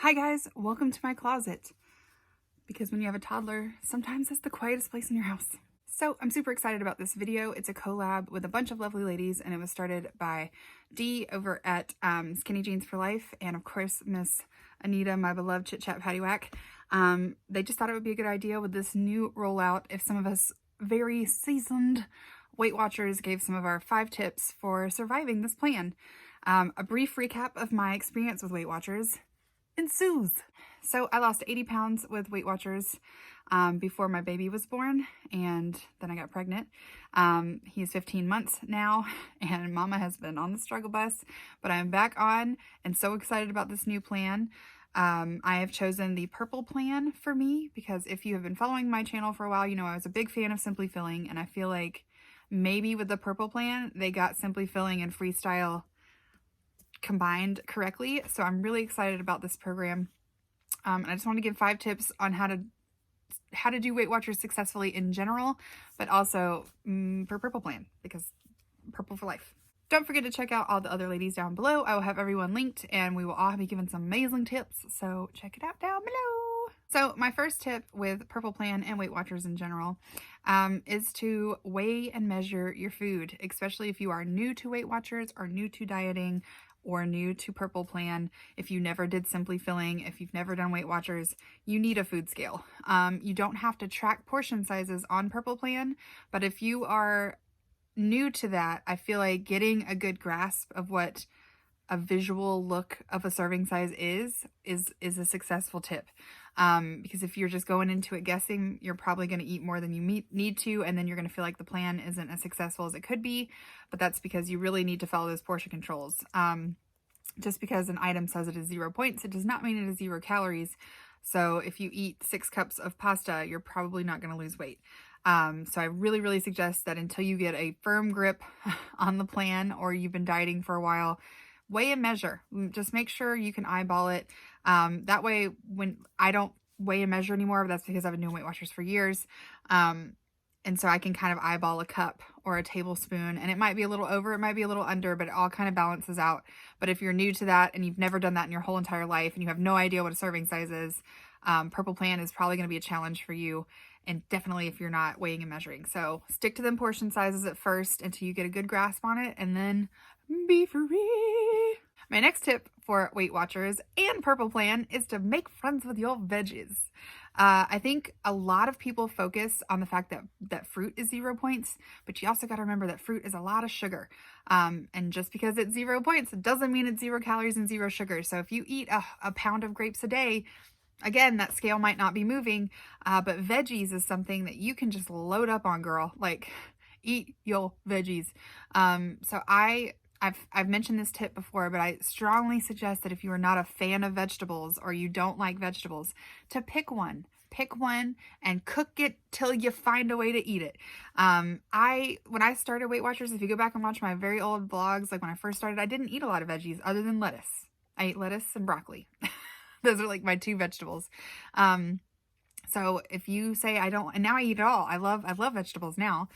Hi guys, welcome to my closet. Because when you have a toddler, sometimes it's the quietest place in your house. So I'm super excited about this video. It's a collab with a bunch of lovely ladies, and it was started by Dee over at Skinny Jeans for Life, and of course Miss Anita, my beloved Chit Chat Patty Whack. They just thought it would be a good idea with this new rollout if some of us very seasoned Weight Watchers gave some of our 5 tips for surviving this plan. A brief recap of my experience with Weight Watchers ensues. So I lost 80 pounds with Weight Watchers before my baby was born, and then I got pregnant. He's 15 months now, and Mama has been on the struggle bus, but I'm back on and so excited about this new plan. I have chosen the purple plan for me because if you have been following my channel for a while, you know I was a big fan of Simply Filling, and I feel like maybe with the purple plan, they got Simply Filling and Freestyle combined correctly. So I'm really excited about this program. And I just want to give 5 tips on how to do Weight Watchers successfully in general, but also for Purple Plan, because Purple for life. Don't forget to check out all the other ladies down below. I will have everyone linked, and we will all be given some amazing tips, so check it out down below. So my first tip with Purple Plan and Weight Watchers in general is to weigh and measure your food, especially if you are new to Weight Watchers or new to dieting or new to Purple Plan. If you never did Simply Filling, if you've never done Weight Watchers, you need a food scale. You don't have to track portion sizes on Purple Plan, but if you are new to that, I feel like getting a good grasp of what a visual look of a serving size is a successful tip. Because if you're just going into it guessing, you're probably going to eat more than you need to, and then you're going to feel like the plan isn't as successful as it could be, but that's because you really need to follow those portion controls. Just because an item says it is 0 points, it does not mean it is 0 calories. So if you eat 6 cups of pasta, you're probably not going to lose weight. So I really suggest that until you get a firm grip on the plan or you've been dieting for a while, weigh and measure. Just make sure you can eyeball it. That way, when I don't weigh and measure anymore, but that's because I've been doing Weight Watchers for years. And so I can kind of eyeball a cup or a tablespoon, and it might be a little over, it might be a little under, but it all kind of balances out. But if you're new to that and you've never done that in your whole entire life and you have no idea what a serving size is, Purple Plan is probably going to be a challenge for you, and definitely if you're not weighing and measuring. So stick to them portion sizes at first until you get a good grasp on it, and then be free. My next tip for Weight Watchers and Purple Plan is to make friends with your veggies. I think a lot of people focus on the fact that fruit is 0 points, but you also got to remember that fruit is a lot of sugar. And just because it's 0 points, it doesn't mean it's 0 calories and 0 sugar. So if you eat a pound of grapes a day, again, that scale might not be moving, but veggies is something that you can just load up on, girl. Like, eat your veggies. So I've mentioned this tip before, but I strongly suggest that if you are not a fan of vegetables or you don't like vegetables, to pick one. Pick one and cook it till you find a way to eat it. When I started Weight Watchers, if you go back and watch my very old vlogs, like when I first started, I didn't eat a lot of veggies other than lettuce. I ate lettuce and broccoli. Those are like my 2 vegetables. So if you say I don't, and now I eat it all. I love vegetables now.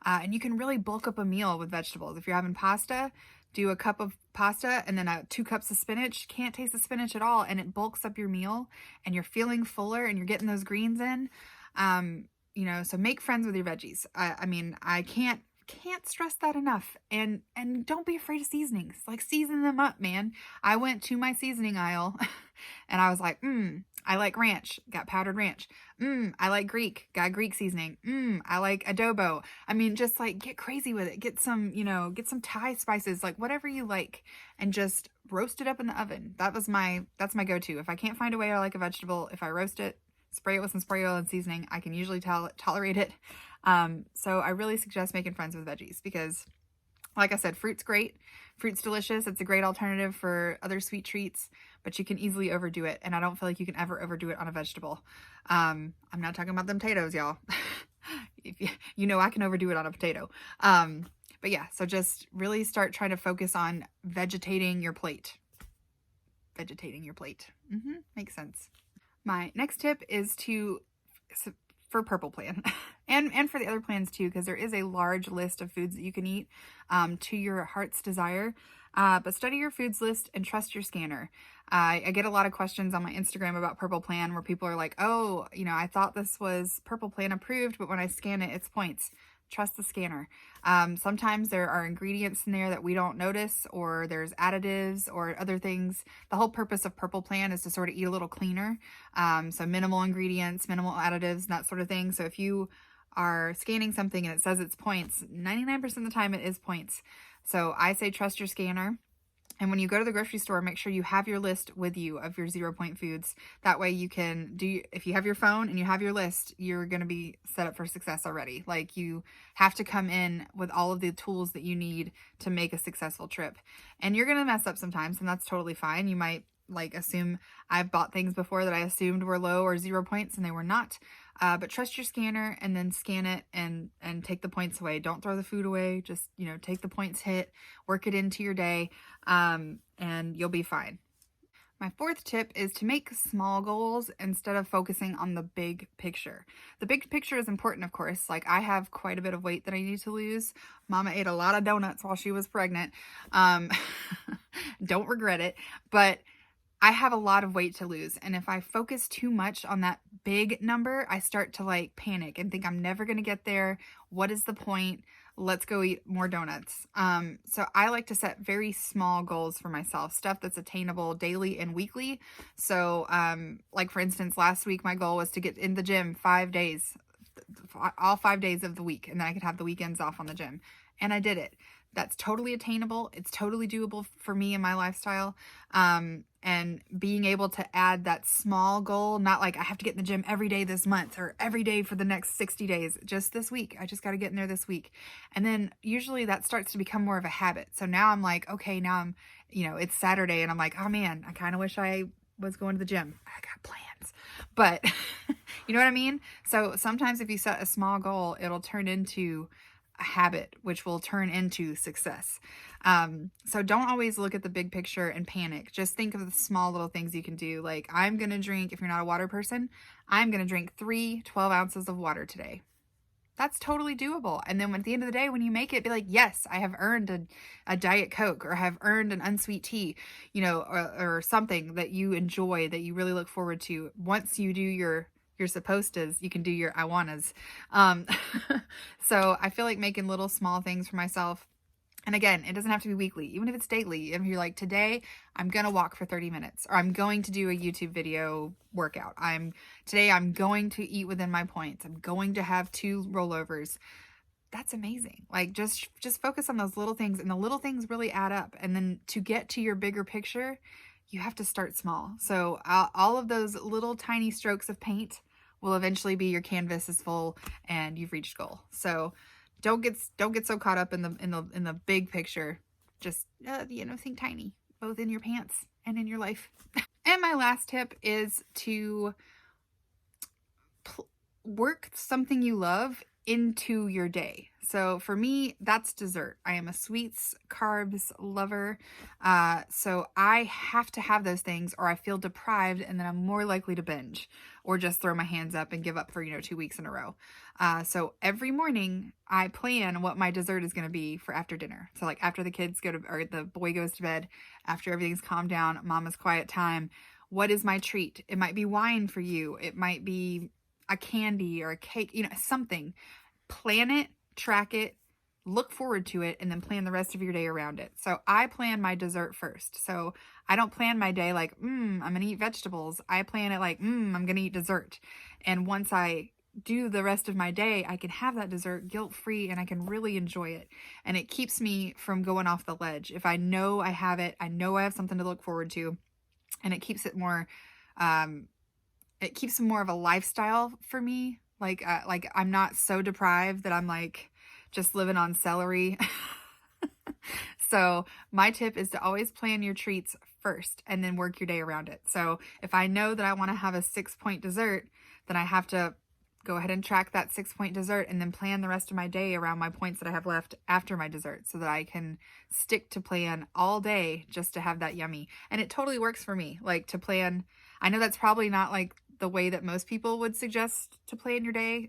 And you can really bulk up a meal with vegetables. If you're having pasta, do a cup of pasta and then 2 cups of spinach. Can't taste the spinach at all, and it bulks up your meal, and you're feeling fuller, and you're getting those greens in. You know, so make friends with your veggies. I mean, I can't stress that enough. And don't be afraid of seasonings. Like, season them up, man. I went to my seasoning aisle and I was like, I like ranch, got powdered ranch. I like Greek, got Greek seasoning. I like adobo. I mean, just like get crazy with it. Get some, get some Thai spices, like whatever you like, and just roast it up in the oven. That's my go-to. If I can't find a way I like a vegetable, if I roast it, spray it with some spray oil and seasoning, I can usually tolerate it. So I really suggest making friends with veggies because, like I said, fruit's great. Fruit's delicious. It's a great alternative for other sweet treats, but you can easily overdo it. And I don't feel like you can ever overdo it on a vegetable. I'm not talking about them potatoes, y'all. You know I can overdo it on a potato. But yeah, so just really start trying to focus on vegetating your plate. Vegetating your plate. Makes sense. My next tip is for Purple Plan and for the other plans too, because there is a large list of foods that you can eat to your heart's desire. But study your foods list and trust your scanner. I get a lot of questions on my Instagram about Purple Plan where people are like, oh, I thought this was Purple Plan approved, but when I scan it, it's points. Trust the scanner. Sometimes there are ingredients in there that we don't notice, or there's additives or other things. The whole purpose of Purple Plan is to sort of eat a little cleaner. So minimal ingredients, minimal additives, and that sort of thing. So if you are scanning something and it says it's points, 99% of the time it is points. So I say trust your scanner. And when you go to the grocery store, make sure you have your list with you of your 0 point foods. That way you can if you have your phone and you have your list, you're going to be set up for success already. Like, you have to come in with all of the tools that you need to make a successful trip. And you're going to mess up sometimes, and that's totally fine. You might assume, I've bought things before that I assumed were low or 0 points and they were not. But trust your scanner and then scan it and take the points away. Don't throw the food away. Just, take the points hit, work it into your day, and you'll be fine. My fourth tip is to make small goals instead of focusing on the big picture. The big picture is important, of course. Like, I have quite a bit of weight that I need to lose. Mama ate a lot of donuts while she was pregnant. Don't regret it. But I have a lot of weight to lose, and if I focus too much on that big number, I start to panic and think I'm never going to get there. What is the point? Let's go eat more donuts. So I like to set very small goals for myself, stuff that's attainable daily and weekly. So for instance, last week my goal was to get in the gym 5 days, all 5 days of the week, and then I could have the weekends off on the gym. And I did it. That's totally attainable. It's totally doable for me and my lifestyle. And being able to add that small goal, not like I have to get in the gym every day this month or every day for the next 60 days, just this week. I just got to get in there this week. And then usually that starts to become more of a habit. So now I'm like, okay, now I'm, it's Saturday and I'm like, oh man, I kind of wish I was going to the gym. I got plans, but you know what I mean? So sometimes if you set a small goal, it'll turn into a habit, which will turn into success. So don't always look at the big picture and panic. Just think of the small little things you can do. Like, I'm going to drink, if you're not a water person, I'm going to drink 12 ounces of water today. That's totally doable. And then at the end of the day, when you make it, be like, yes, I have earned a Diet Coke, or have earned an unsweet tea, or something that you enjoy, that you really look forward to. Once you do your supposed to, you can do your I wannas. So I feel like making little small things for myself. And again, it doesn't have to be weekly, even if it's daily. If you're like, today I'm going to walk for 30 minutes, or I'm going to do a YouTube video workout. Today I'm going to eat within my points. I'm going to have 2 rollovers. That's amazing. Like, just focus on those little things, and the little things really add up. And then to get to your bigger picture, you have to start small. So all of those little tiny strokes of paint will eventually be your canvas is full and you've reached goal. So don't get so caught up in the big picture. Just think tiny, both in your pants and in your life. And my last tip is to work something you love into your day. So for me, that's dessert. I am a sweets, carbs lover. So I have to have those things, or I feel deprived, and then I'm more likely to binge or just throw my hands up and give up for, 2 weeks in a row. So every morning I plan what my dessert is going to be for after dinner. So like after the kids go to, or the boy goes to bed, after everything's calmed down, mama's quiet time, what is my treat? It might be wine for you. It might be a candy or a cake, something. Plan it, track it, look forward to it, and then plan the rest of your day around it. So I plan my dessert first. So I don't plan my day like, I'm going to eat vegetables. I plan it like, I'm going to eat dessert. And once I do the rest of my day, I can have that dessert guilt-free and I can really enjoy it. And it keeps me from going off the ledge. If I know I have it, I know I have something to look forward to, and it keeps it more, more of a lifestyle for me. Like I'm not so deprived that I'm like just living on celery. So my tip is to always plan your treats first and then work your day around it. So if I know that I want to have a 6-point dessert, then I have to go ahead and track that 6-point dessert and then plan the rest of my day around my points that I have left after my dessert, so that I can stick to plan all day just to have that yummy. And it totally works for me. Like, to plan, I know that's probably not like the way that most people would suggest to plan your day.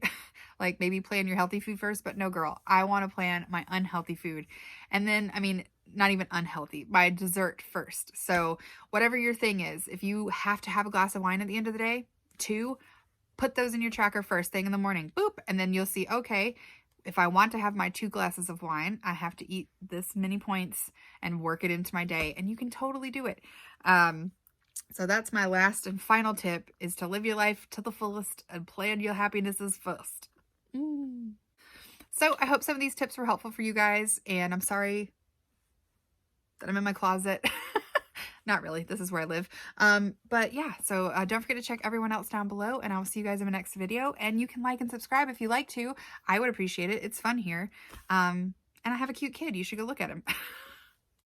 Like maybe plan your healthy food first, but no girl, I want to plan my unhealthy food. And then, I mean, not even unhealthy, my dessert first. So whatever your thing is, if you have to have a glass of wine at the end of the day, 2, put those in your tracker first thing in the morning, boop. And then you'll see, okay, if I want to have my 2 glasses of wine, I have to eat this many points and work it into my day. And you can totally do it. So that's my last and final tip, is to live your life to the fullest and plan your happinesses first. So I hope some of these tips were helpful for you guys, and I'm sorry that I'm in my closet. Not really, this is where I live. But yeah, so don't forget to check everyone else down below, and I will see you guys in my next video. And you can like and subscribe if you like to. I would appreciate it. It's fun here. And I have a cute kid. You should go look at him.